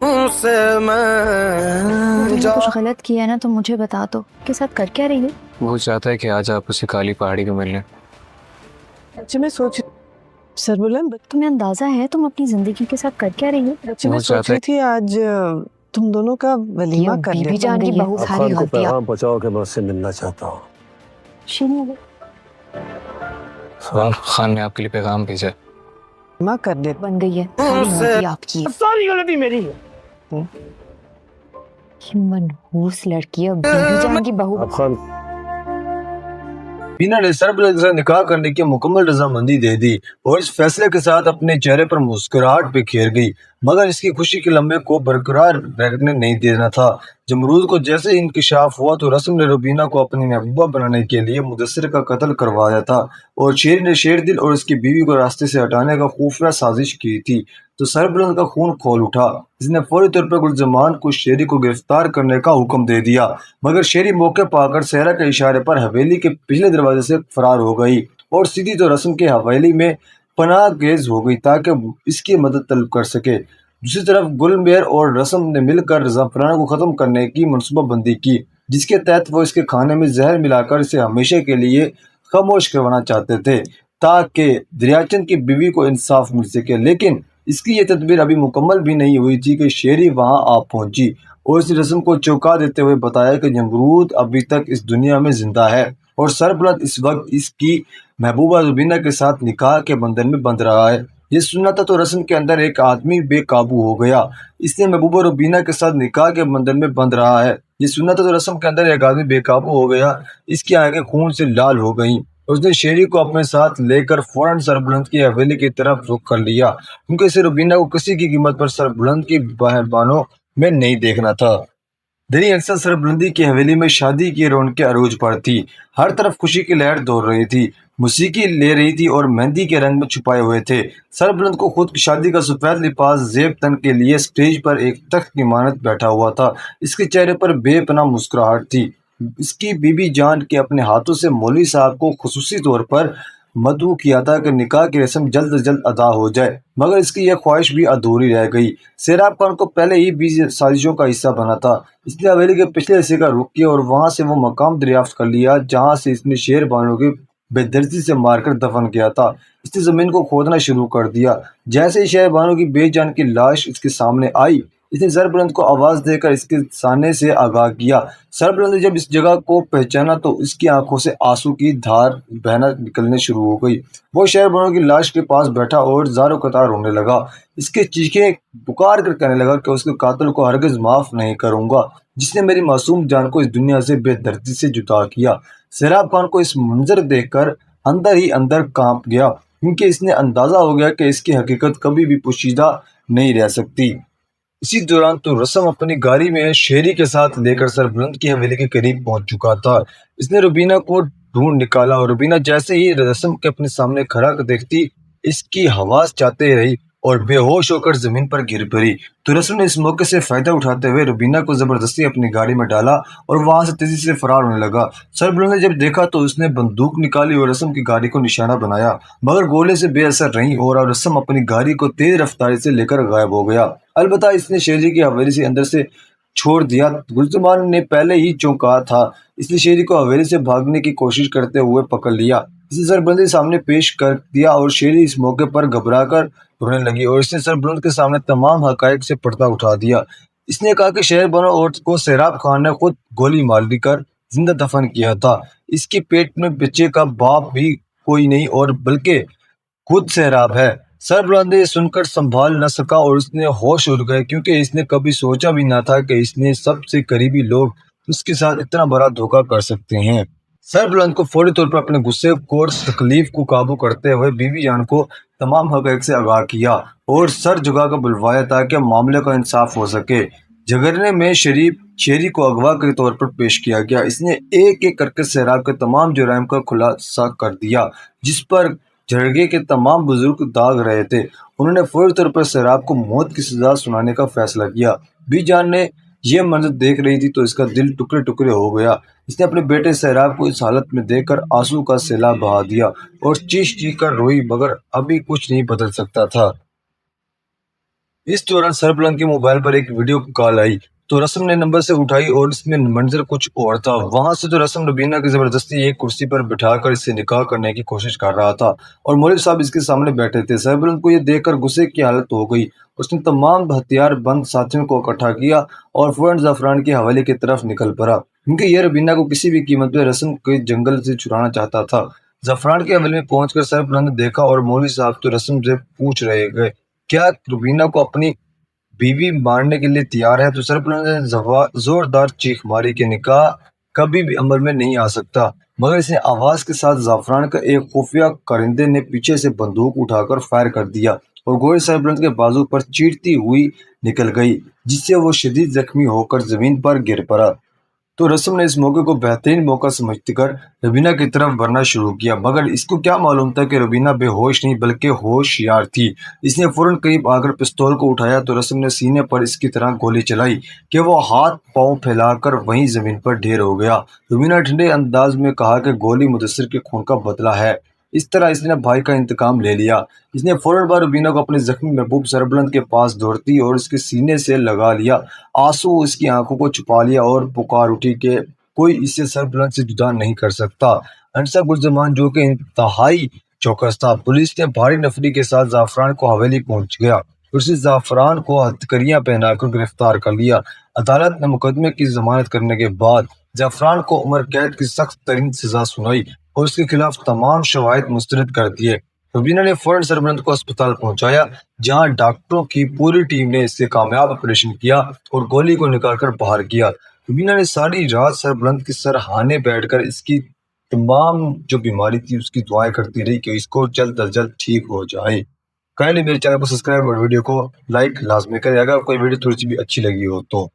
से मैं तुमने कुछ गलत किया है ना तो मुझे बता दो। के साथ कर क्या रही है? वो चाहता है कि आज आप उसे काली पहाड़ी को मिलने। बच्चे मैं सोच सरबुलंद तुम्हें अंदाजा है तुम अपनी जिंदगी के साथ कर क्या रही हो? बच्चे मैं वो सोच चाहता रही थी आज तुम दोनों का वलीमा कर बीबी ले। जान की बहू सारी अफान को गलतियां पैगाम पहुंचाओ कि मैं उससे मिलना चाहता हूँ। शीनी खान ने आपके लिए पैगाम भेजा है। वलीमा कर ले। बन गई है, सारी गलती आपकी है। सारी गलती मेरी है। ये मनहूस लड़की है, बीबी जान की बहू। अफान बीना ने सरबलंद से निकाह करने की मुकम्मल रजामंदी दे दी और इस फैसले के साथ अपने चेहरे पर मुस्कुराहट भी खेर गई, मगर इसकी खुशी के लम्हे को बरकरार रहने नहीं देना था। जमरूद को जैसे ही इंकशाफ हुआ तो रस्म ने रुबीना को अपनी महबूबा बनाने के लिए मुदस्सिर का कत्ल करवाया था और शेर ने शेरदिल और उसकी बीवी को रास्ते से हटाने का खुफिया साजिश की थी। तो सरबलंद का खून खोल उठा। इसने फौरी तौर पर गुलजमान को शेरी को गिरफ्तार करने का हुक्म दे दिया, मगर शेरी मौके पाकर सहरा के इशारे पर हवेली के पिछले दरवाजे से फरार हो गई और सीधी तो रस्म के हवेली में पनाह गेज हो गई ताकि इसकी मदद तलब कर सके। दूसरी तरफ गुलमेहर और रस्म ने मिलकर ज़ाफ़राना को ख़त्म करने की मनसूबाबंदी की, जिसके तहत वो इसके खाने में जहर मिलाकर इसे हमेशा के लिए खामोश करवाना चाहते थे ताकि दरियाचंद की बीवी को इंसाफ मिल सके। लेकिन इसकी ये तदबीर अभी मुकम्मल भी नहीं हुई थी कि शेरी वहां आ पहुंची और इस रस्म को चौंका देते हुए बताया कि जमरूद अभी तक इस दुनिया में जिंदा है और सरबलंद इस वक्त इसकी महबूबा रुबीना के साथ निकाह के बंधन में बंध रहा है। ये सुना था तो रस्म के अंदर एक आदमी बेकाबू हो गया। इसने महबूबा रुबीना के साथ निकाह के बंधन में बंध रहा है। ये सुना था तो रस्म के अंदर एक आदमी बेकाबू हो गया। इसकी आंखें खून से लाल हो गईं। उसने शेरी को अपने साथ लेकर फौरन सरबलंद की हवेली की तरफ रुख कर लिया, क्योंकि इसे रुबीना को किसी की कीमत पर सरबलंद की मेहरबानों में नहीं देखना था। दरी अक्सर सरबलंदी की हवेली में शादी की रौनकें अरूज पर थी। हर तरफ खुशी की लहर दौड़ रही थी, मौसीकी ले रही थी और मेहंदी के रंग में छुपाए हुए थे। सरबलंद को खुद शादी का सफेद लिबास जेब तन के लिए स्टेज पर एक तख्त की मानत बैठा हुआ था। इसके चेहरे पर बेपनाह मुस्कुराहट थी। इसकी बीबी जान के अपने हाथों से मौलवी साहब को खुसूसी तौर पर मदऊ किया था कि निकाह की रस्म जल्द से जल्द अदा हो जाए, मगर इसकी यह ख्वाहिश भी अधूरी रह गई। सेराब खान को पहले ही 20 साजिशों का हिस्सा बना था। इसने हवेली के पिछले हिस्से का रुख किया और वहां से वो मकाम दरियाफ्त कर लिया जहां से इसने शेर बानो की बेदर्दी से मारकर दफन किया था। इसने जमीन को खोदना शुरू कर दिया। जैसे ही शेर बानो की बेजान की लाश इसके सामने आई, इसने सरबलंद को आवाज देकर इसके सामने से आगाह किया। सरबलंद ने जब इस जगह को पहचाना तो इसकी आंखों से आंसू की धार बहना निकलने शुरू हो गई। वो शेर बानो की लाश के पास बैठा और ज़ारो कतार रोने लगा। इसके चीखें पुकार कर कहने लगा कि उसके कातिल को हरगिज माफ नहीं करूंगा, जिसने मेरी मासूम जान को इस दुनिया से बेदर्दी से जुदा किया। सेराब खान को इस मंजर देखकर अंदर ही अंदर कांप गया, क्योंकि इसने अंदाजा हो गया कि इसकी हकीकत कभी भी पोशीदा नहीं रह सकती। इसी दौरान तो रस्म अपनी गाड़ी में शेरी के साथ लेकर सरबलंद की हवेली के करीब पहुंच चुका था। इसने रुबीना को ढूंढ निकाला और रुबीना जैसे ही रस्म के अपने सामने खड़ा देखती, इसकी हवास चाहते रही और बेहोश होकर जमीन पर गिर पड़ी। तो रस्म ने इस मौके से फायदा उठाते हुए रुबीना को जबरदस्ती अपनी गाड़ी में डाला और वहां से तेजी से फरार होने लगा। सरबलंद ने जब देखा तो उसने बंदूक निकाली और रस्म की गाड़ी को निशाना बनाया, मगर गोले से बेअसर रही और रस्म अपनी गाड़ी को तेज रफ्तारी से लेकर गायब हो गया। अलबत्ता इसने शेरी की हवेली से अंदर से छोड़ दिया। गुलजमान ने पहले ही चौंका था, इसलिए शेरी को हवेली से भागने की कोशिश करते हुए पकड़ लिया। इसे सरबलंद सामने पेश कर दिया और शेरी इस मौके पर घबराकर रोने लगी और इसने सरबलंद के सामने तमाम हकायक से पर्दा उठा दिया। इसने कहा कि शेर बानो औरत को सेराब खान ने खुद गोली मार कर जिंदा दफन किया था। इसके पेट में बच्चे का बाप भी कोई नहीं और बल्कि खुद सेराब है। सरबलंद ने सुनकर संभाल न सका और उसने होश उड़ गए, क्योंकि इसने कभी सोचा भी न था कि इसने सबसे करीबी लोग उसके साथ इतना बड़ा धोखा कर सकते हैं। सरबलंद को फौरी तौर पर अपने गुस्से को और तकलीफ को काबू करते हुए बीवी जान को तमाम हक़ से आगाह किया और सर झुका कर बुलवाया ताकि मामले का इंसाफ हो सके। झगड़ने में शेरी को अगवा के तौर पर पेश किया गया। इसने एक एक करके सेराब के तमाम जुराइम का खुलासा कर दिया, जिस पर झगड़े के तमाम बुजुर्ग दाग रहे थे। उन्होंने फौरी तौर पर सेराब को मौत की सजा सुनाने का फैसला किया। बीजान ने यह मंजर देख रही थी तो इसका दिल टुकड़े टुकड़े हो गया। इसने अपने बेटे सेराब को इस हालत में देखकर आंसू का सैलाब बहा दिया और चीख चीख कर रोई, मगर अभी कुछ नहीं बदल सकता था। इस दौरान सरबलंद के मोबाइल पर एक वीडियो कॉल आई तो रस्म ने नंबर से उठाई और इसमें मंजर कुछ और था। वहां से तो रस्म रबीना की जबरदस्ती एक कुर्सी पर बिठाकर इससे निकाह करने की कोशिश कर रहा था और मौलवी साहब इसके सामने बैठे थे। सरबलंद को यह देखकर गुस्से की हालत हो गई। उसने तमाम हथियार बंद साथियों को इकट्ठा किया और फौरन जाफरान के हवाले की तरफ निकल पड़ा क्योंकि यह रबीना को किसी भी कीमत पर रस्म के जंगल से छुड़ाना चाहता था। जाफरान के हवेली में पहुंचकर सरबलंद ने देखा और मौलवी साहब तो रस्म से पूछ रहे गए क्या रबीना को अपनी बीवी मारने के लिए तैयार है। तो सरबलंद ने जोरदार चीख मारी कि निकाह कभी भी अमल में नहीं आ सकता, मगर इसने आवाज के साथ जाफरान का एक खुफिया कारिंदे ने पीछे से बंदूक उठाकर फायर कर दिया और गोली सरबलंद के बाजू पर चीरती हुई निकल गई, जिससे वो शदीद जख्मी होकर जमीन पर गिर पड़ा। तो रस्म ने इस मौके को बेहतरीन मौका समझते कर रबीना की तरफ बढ़ना शुरू किया, मगर इसको क्या मालूम था कि रबीना बेहोश नहीं बल्कि होशियार थी। इसने फौरन करीब आकर पिस्तौल को उठाया तो रस्म ने सीने पर इसकी तरह गोली चलाई कि वो हाथ पांव फैलाकर वहीं जमीन पर ढेर हो गया। रबीना ठंडे अंदाज में कहा कि गोली मुदस्सिर के खून का बदला है। इस तरह इसने भाई का इंतकाम ले लिया। इसने फौरन बार रबीना को अपने जख्मी महबूब सरबलंद के पास दौड़ती और उसके सीने से लगा लिया। आंसू इसकी आंखों को छुपा लिया और पुकार उठी कि कोई इसे सरबलंद से जुदा नहीं कर सकता। अंसा गुलजमान जो कि इंतहाई चौकस था। पुलिस ने भारी नफरी के साथ जाफरान को हवेली पहुंच गया और उसे जाफरान को हथकड़ियां पहनाकर गिरफ्तार कर लिया। अदालत ने मुकदमे की जमानत करने के बाद जाफरान को उम्र कैद की सख्त तरीन सजा सुनाई और उसके खिलाफ तमाम शवाहिद मुस्तरद कर दिए। रबीना ने फौरन सरबलंद को अस्पताल पहुंचाया, जहां डॉक्टरों की पूरी टीम ने इससे कामयाब ऑपरेशन किया और गोली को निकालकर बाहर किया। रबीना ने सारी रात सरबलंद के सरहाने बैठकर इसकी तमाम जो बीमारी थी उसकी दुआएं करती रही कि इसको जल्द अज जल्द ठीक हो जाए। काइंडली मेरे चैनल को सब्सक्राइब और वीडियो को लाइक लाजमी करें अगर आपको वीडियो थोड़ी सी भी अच्छी लगी हो तो।